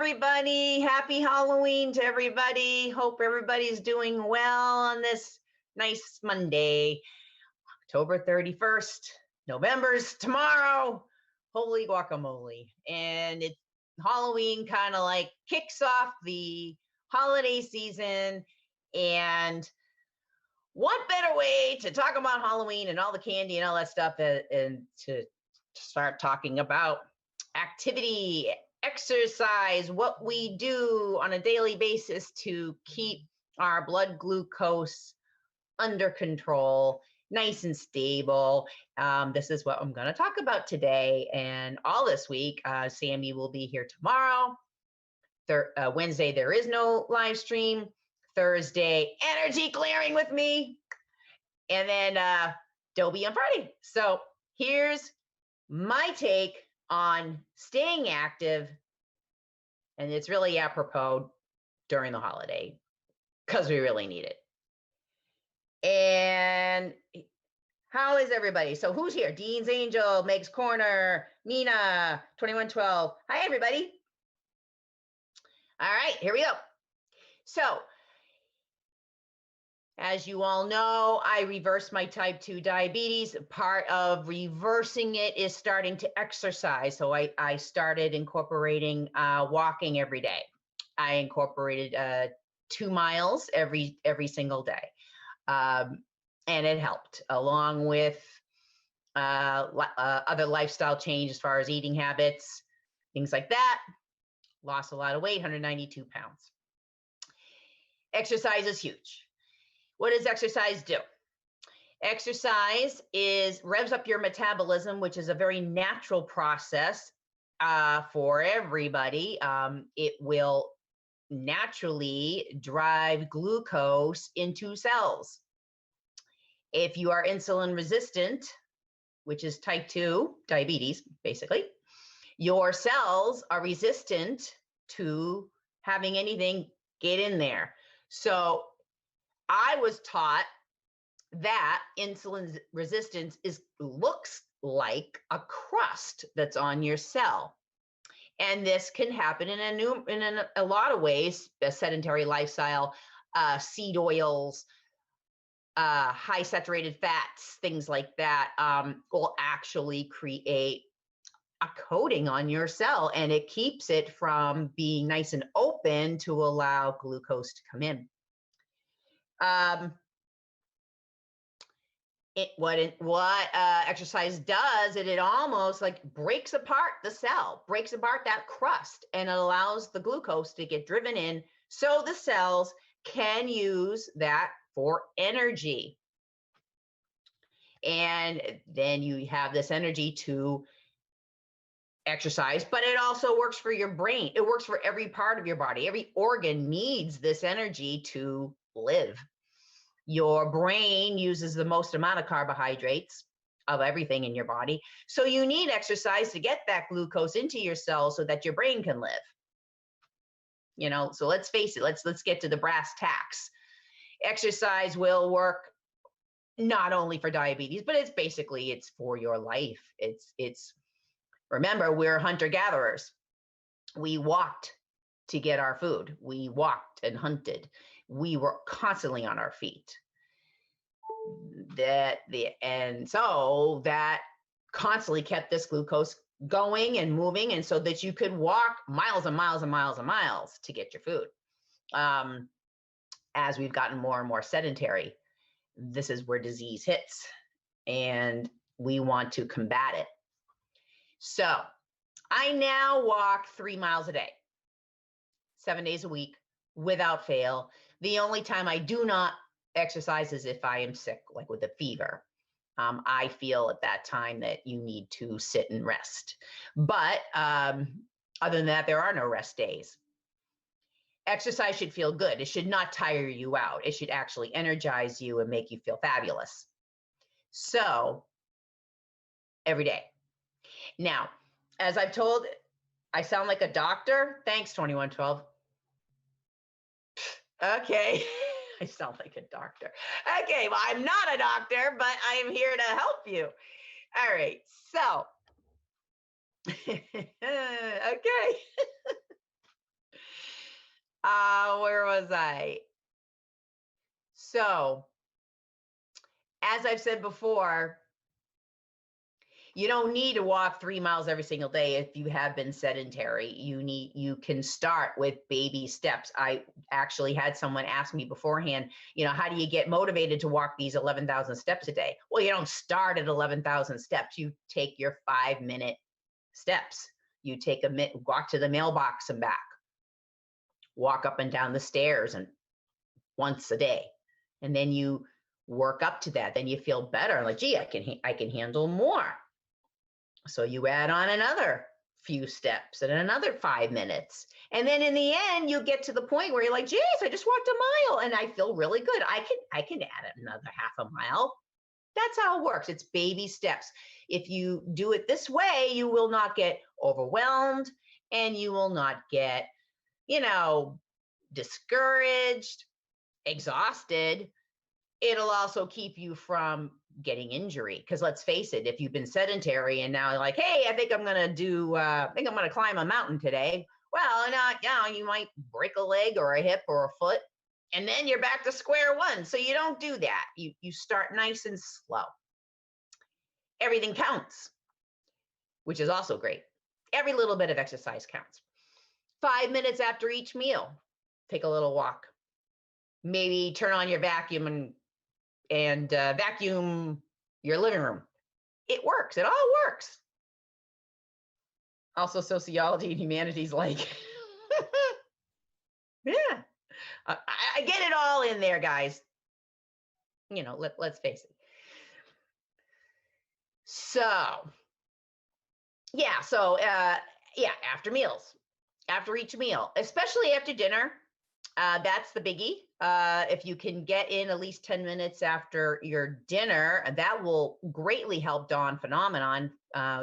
everybody. Happy Halloween to everybody. Hope everybody's doing well on this nice Monday, October 31st. November's tomorrow. Holy guacamole. And it's Halloween kind of like kicks off the holiday season. And what better way to talk about Halloween and all the candy and all that stuff and to start talking about activity, exercise, what we do on a daily basis to keep our blood glucose under control, nice and stable. This is what I'm going to talk about today and all this week. Sammy will be here tomorrow. Wednesday, there is no live stream. Thursday, energy clearing with me. And then Dobie on Friday. So here's my take on staying active, and it's really apropos during the holiday because we really need it. And how is everybody? So who's here? Dean's Angel, Meg's Corner, Nina, 2112. Hi, everybody. All right, here we go. So as you all know, I reversed my type 2 diabetes. Part of reversing it is starting to exercise. So I started incorporating walking every day. I incorporated 2 miles every single day. And it helped, along with other lifestyle change as far as eating habits, things like that. Lost a lot of weight, 192 pounds. Exercise is huge. What does exercise do? Exercise revs up your metabolism, which is a very natural process for everybody. It will naturally drive glucose into cells. If you are insulin resistant, which is type 2 diabetes, basically, your cells are resistant to having anything get in there. So I was taught that insulin resistance looks like a crust that's on your cell. And this can happen in a lot of ways: a sedentary lifestyle, seed oils, high saturated fats, things like that will actually create a coating on your cell, and it keeps it from being nice and open to allow glucose to come in. What exercise does, it almost like breaks apart the cell, breaks apart that crust, and it allows the glucose to get driven in so the cells can use that for energy. And then you have this energy to exercise, but it also works for your brain. It works for every part of your body. Every organ needs this energy to live. Your brain uses the most amount of carbohydrates of everything in your body. So you need exercise to get that glucose into your cells so that your brain can live. You know, so let's face it, let's get to the brass tacks. Exercise will work not only for diabetes, but it's for your life. Remember, we're hunter-gatherers. We walked to get our food. We walked and hunted. We were constantly on our feet. And so that constantly kept this glucose going and moving, and so that you could walk miles and miles and miles and miles to get your food. As we've gotten more and more sedentary, this is where disease hits, and we want to combat it. So I now walk 3 miles a day, 7 days a week, without fail. The only time I do not exercise is if I am sick, like with a fever. I feel at that time that you need to sit and rest. But other than that, there are no rest days. Exercise should feel good. It should not tire you out. It should actually energize you and make you feel fabulous. So every day. Now, as I've told, I sound like a doctor. Thanks, 2112. Okay. I sound like a doctor. Okay, well, I'm not a doctor, but I am here to help you. All right, so, okay. Where was I? So, as I've said before, you don't need to walk 3 miles every single day if you have been sedentary. You can start with baby steps. I actually had someone ask me beforehand, how do you get motivated to walk these 11,000 steps a day? Well, you don't start at 11,000 steps. You take your 5-minute steps. You take a minute, walk to the mailbox and back, walk up and down the stairs and once a day. And then you work up to that. Then you feel better. Like, gee, I can handle more. So you add on another few steps and another 5 minutes. And then in the end, you get to the point where you're like, geez, I just walked a mile and I feel really good. I can add another half a mile. That's how it works. It's baby steps. If you do it this way, you will not get overwhelmed and you will not get, discouraged, exhausted. It'll also keep you from getting injury. Because let's face it, if you've been sedentary and now like, hey, I think I'm going to climb a mountain today. Well, you might break a leg or a hip or a foot, and then you're back to square one. So you don't do that. You start nice and slow. Everything counts, which is also great. Every little bit of exercise counts. 5 minutes after each meal, take a little walk. Maybe turn on your vacuum and vacuum your living room. It works. It all works. Also, sociology and humanities, like, yeah, I get it all in there, guys. Let's face it. So, after meals, after each meal, especially after dinner, that's the biggie. If you can get in at least 10 minutes after your dinner, that will greatly help dawn phenomenon.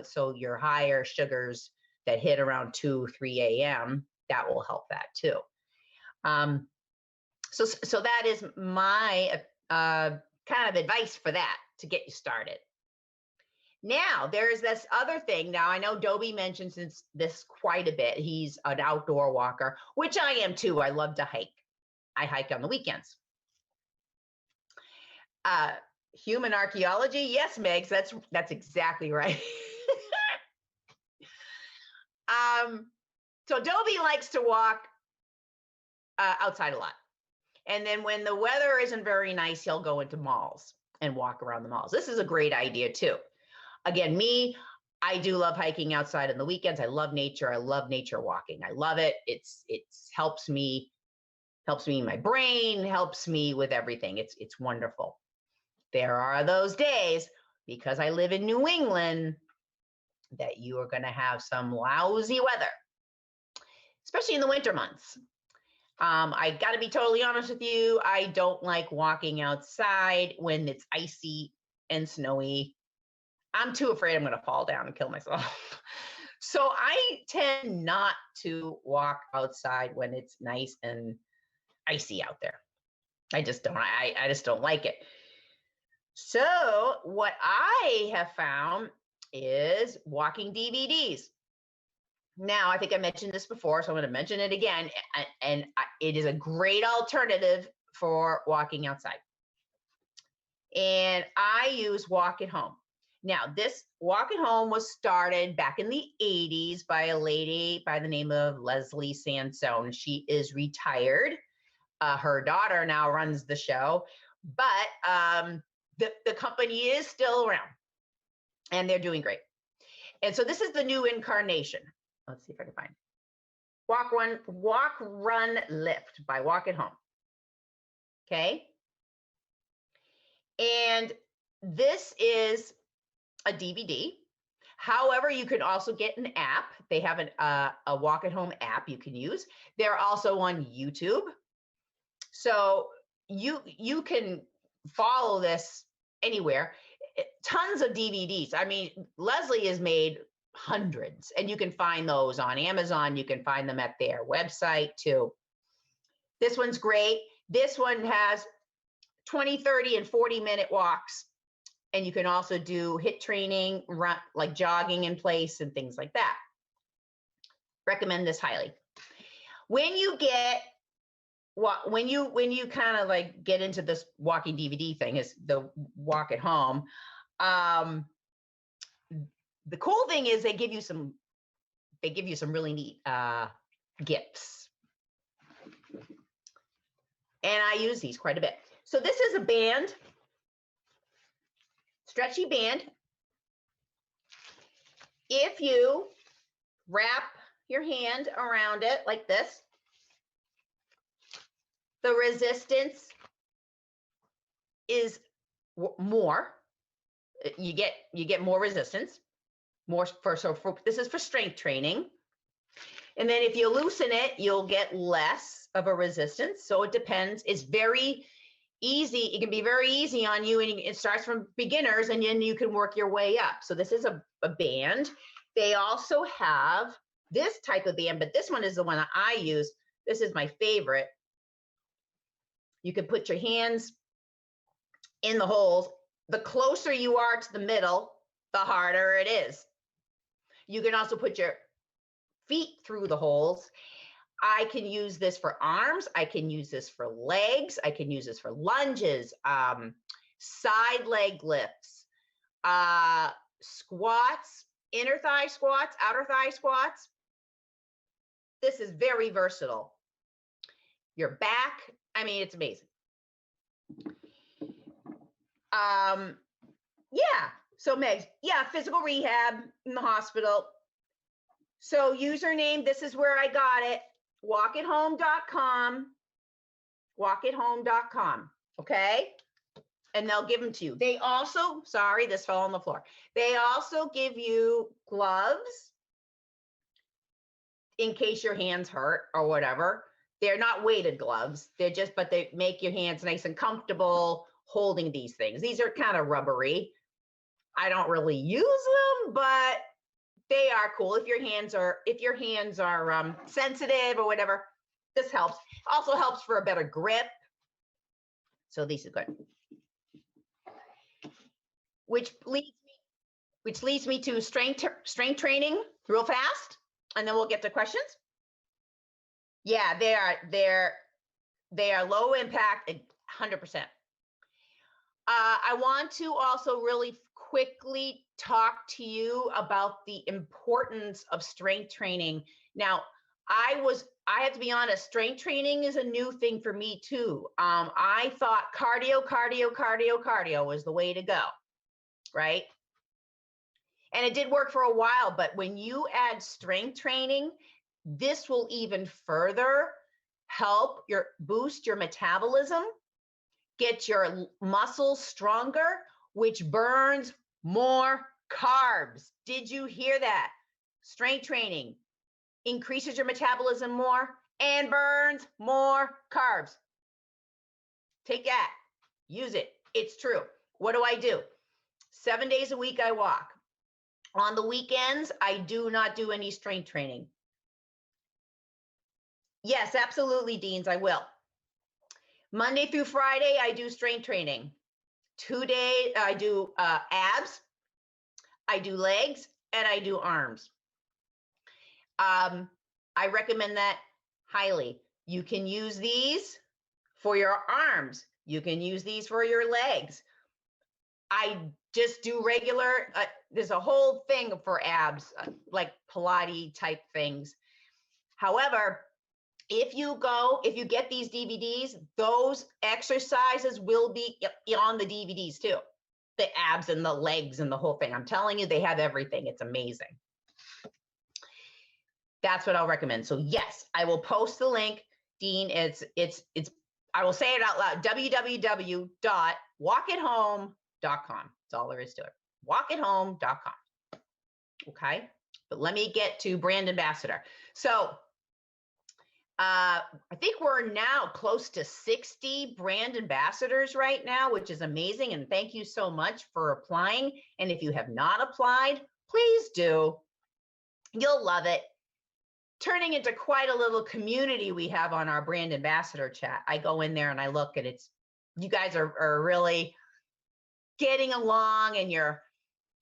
So your higher sugars that hit around 2, 3 a.m., that will help that too. So that is my kind of advice for that to get you started. Now, there's this other thing. Now, I know Dobie mentions this quite a bit. He's an outdoor walker, which I am too. I love to hike. I hike on the weekends. Human archaeology. Yes, Megs, that's exactly right. So Dobie likes to walk outside a lot. And then when the weather isn't very nice, he'll go into malls and walk around the malls. This is a great idea too. Again, I do love hiking outside on the weekends. I love nature. I love nature walking. I love it. It helps me in my brain, helps me with everything. It's wonderful. There are those days, because I live in New England, that you are going to have some lousy weather, especially in the winter months. I got to be totally honest with you. I don't like walking outside when it's icy and snowy. I'm too afraid I'm going to fall down and kill myself. So I tend not to walk outside when it's nice and icy out there. I just don't. I just don't like it. So what I have found is walking DVDs. Now, I think I mentioned this before, so I'm going to mention it again. And it is a great alternative for walking outside. And I use Walk at Home. Now, this Walk at Home was started back in the 80s by a lady by the name of Leslie Sansone. She is retired. Her daughter now runs the show, but the company is still around, and they're doing great. And so this is the new incarnation. Let's see if I can find it. Walk, Run, Lift by Walk at Home. Okay. And this is a DVD. However, you can also get an app. They have a Walk at Home app you can use. They're also on YouTube. So you can follow this anywhere. Tons of DVDs. I mean, Leslie has made hundreds, and you can find those on Amazon. You can find them at their website too. This one's great. This one has 20, 30, and 40-minute walks. And you can also do HIIT training, run, like jogging in place and things like that. Recommend this highly. When you get when you kind of like get into this walking DVD thing, is the walk at home. The cool thing is they give you some really neat gifts. And I use these quite a bit. So this is a band, stretchy band. If you wrap your hand around it like this, the resistance is more. You get more resistance. This is for strength training. And then if you loosen it, you'll get less of a resistance. So it depends. It's very easy. It can be very easy on you, and it starts from beginners, and then you can work your way up. So this is a band. They also have this type of band, but this one is the one that I use. This is my favorite. You can put your hands in the holes. The closer you are to the middle, the harder it is. You can also put your feet through the holes. I can use this for arms. I can use this for legs. I can use this for lunges, side leg lifts, squats, inner thigh squats, outer thigh squats. This is very versatile. Your back, I mean, it's amazing. Yeah, so Megs, yeah, physical rehab in the hospital. So username, this is where I got it, walkathome.com, walkathome.com, okay? And they'll give them to you. They also, sorry, this fell on the floor. They also give you gloves in case your hands hurt or whatever. They're not weighted gloves. They're just, but they make your hands nice and comfortable holding these things. These are kind of rubbery. I don't really use them, but they are cool if your hands are sensitive or whatever. This helps. Also helps for a better grip. So these are good. Which leads me to strength training real fast, and then we'll get to questions. Yeah, they are low impact, 100%. I want to also really quickly talk to you about the importance of strength training. Now, I have to be honest, strength training is a new thing for me too. I thought cardio was the way to go, right? And it did work for a while, but when you add strength training, this will even further help boost your metabolism, get your muscles stronger, which burns more carbs. Did you hear that? Strength training increases your metabolism more and burns more carbs. Take that, use it. It's true. What do? 7 days a week I walk. On the weekends, I do not do any strength training. Yes, absolutely, Deans, I will. Monday through Friday, I do strength training. 2 days, I do abs, I do legs, and I do arms. I recommend that highly. You can use these for your arms. You can use these for your legs. I just do regular, there's a whole thing for abs, like Pilates type things. However, if you get these DVDs, those exercises will be on the DVDs too. The abs and the legs and the whole thing. I'm telling you, they have everything. It's amazing. That's what I'll recommend. So yes, I will post the link, Dean. I will say it out loud, www.walkathome.com. That's all there is to it. Walkathome.com. Okay. But let me get to brand ambassador. So I think we're now close to 60 brand ambassadors right now, which is amazing. And thank you so much for applying. And if you have not applied, please do. You'll love it. Turning into quite a little community we have on our brand ambassador chat. I go in there and I look, and you guys are really getting along, and you're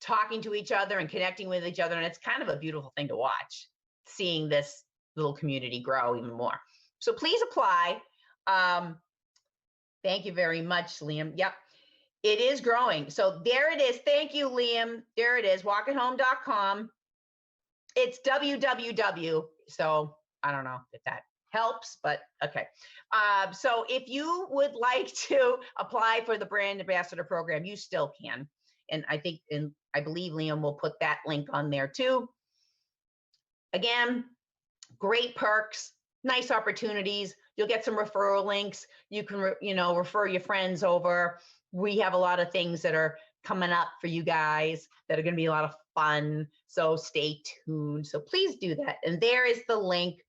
talking to each other and connecting with each other. And it's kind of a beautiful thing to watch, seeing this little community grow even more. So please apply. Thank you very much, Liam. Yep. It is growing. So there it is. Thank you, Liam. There it is. walkathome.com. It's www. So I don't know if that helps, but okay. So if you would like to apply for the brand ambassador program, you still can. And I believe Liam will put that link on there too. Again, great perks, nice opportunities. You'll get some referral links. You can, refer your friends over. We have a lot of things that are coming up for you guys that are going to be a lot of fun. So stay tuned. So please do that. And there is the link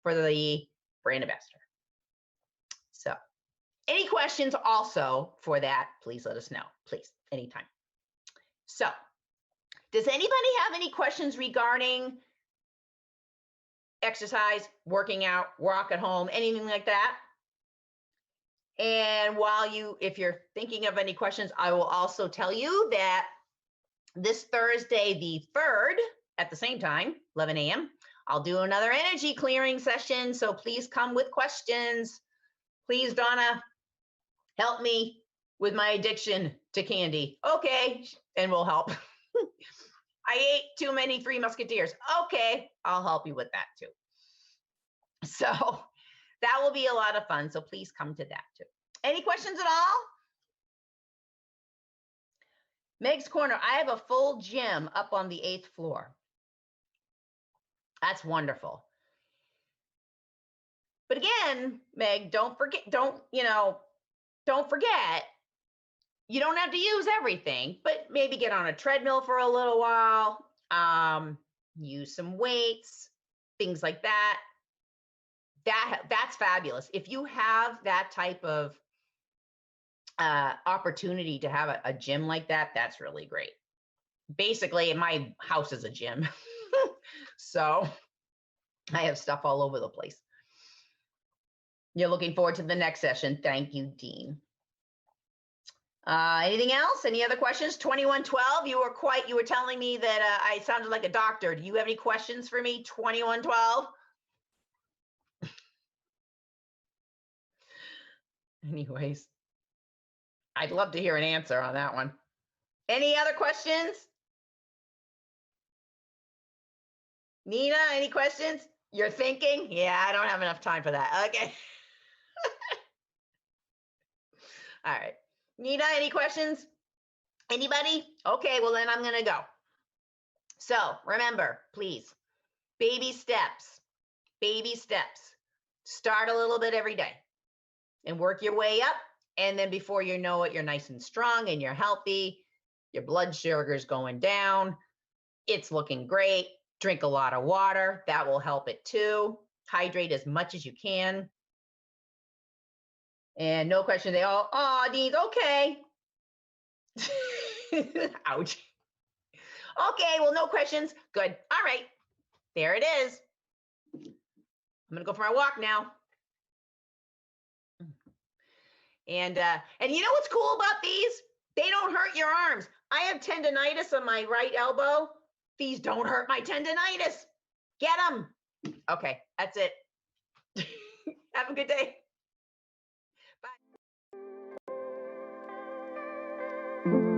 for the brand ambassador. So any questions also for that, please let us know, please, anytime. So does anybody have any questions regarding exercise, working out, walk at home, anything like that? And if you're thinking of any questions, I will also tell you that this Thursday, the 3rd, at the same time, 11 a.m., I'll do another energy clearing session. So please come with questions. Please, Donna, help me with my addiction to candy. Okay, and we'll help. I ate too many Three Musketeers. Okay, I'll help you with that too. So that will be a lot of fun. So please come to that too. Any questions at all? Meg's Corner, I have a full gym up on the 8th floor. That's wonderful. But again, Meg, don't forget, you don't have to use everything, but maybe get on a treadmill for a little while, use some weights, things like that. That's fabulous. If you have that type of opportunity to have a gym like that, that's really great. Basically, my house is a gym. So I have stuff all over the place. You're looking forward to the next session. Thank you, Dean. Anything else? Any other questions? 2112, you were telling me that I sounded like a doctor. Do you have any questions for me? 2112. Anyways, I'd love to hear an answer on that one. Any other questions? Nina, any questions? You're thinking? Yeah, I don't have enough time for that. Okay. All right. Nina, any questions? Anybody? Okay, well then I'm going to go. So remember, please, baby steps. Baby steps. Start a little bit every day and work your way up. And then before you know it, you're nice and strong and you're healthy. Your blood sugar is going down. It's looking great. Drink a lot of water. That will help it too. Hydrate as much as you can. And no question, they all, oh, Dean, okay. Ouch. Okay, well, no questions. Good. All right. There it is. I'm going to go for my walk now. And you know what's cool about these? They don't hurt your arms. I have tendonitis on my right elbow. These don't hurt my tendonitis. Get them. Okay, that's it. Have a good day. Bye.